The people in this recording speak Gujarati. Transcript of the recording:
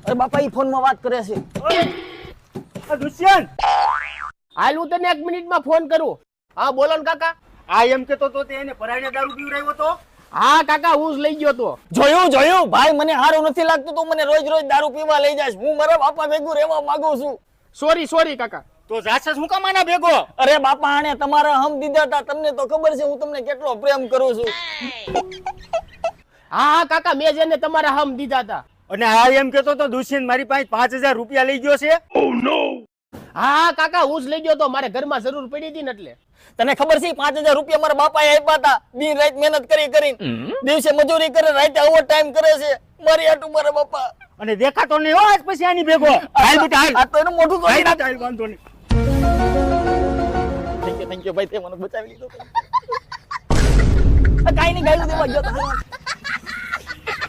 અરે બાપા ઈ ફોન માં વાત કરે છે. દુષ્યંત હાલ હું તને 1 મિનિટમાં ફોન કરું. હા બોલો ને કાકા. આ એમ કેતો તો તે એને પરાણે દારૂ પીવડાવ્યો તો. હા કાકા હું જ લઈ ગયો તો. જોયું ભાઈ મને સારું નથી લાગતું તો મને રોજ રોજ દારૂ પીવા લઈ જાય. હું મારા બાપા ભેગું રહેવા માંગુ છું. સોરી કાકા. તો જાસસ હું કામ આના ભેગો? અરે બાપા આને તમારા હમ દીધા હતા. તમને તો ખબર છે હું તમને કેટલો પ્રેમ કરું છું. હા કાકા મેં જેને તમારા હમ દીધા હતા. અને આ એમ કેતો તો દુષ્યંત મારી પાસે 5000 રૂપિયા લઈ ગયો છે. હા કાકા હું જ લઈ ગયો તો. મારે ઘરમાં જરૂર પડી હતી ને એટલે. તને ખબર છે 5000 રૂપિયા મારા બાપાએ આપ્યા હતા. દિન રાત મહેનત કરીને દિવસે મજૂરી કરે રાતે ઓવર ટાઈમ કરે છે મારી આટુ મારા બાપા. અને દેખાતો નહીં હો આજ પછી આની ભેગો. હાલ બેટા હાલ. આ તો એનું મોઢું તો હાલ હાલ વાંધો નહીં. થેન્ક યુ ભાઈ તે મને બચાવી લીધો. કાઈ નહીં ગાયલું દેવા ગયો તો.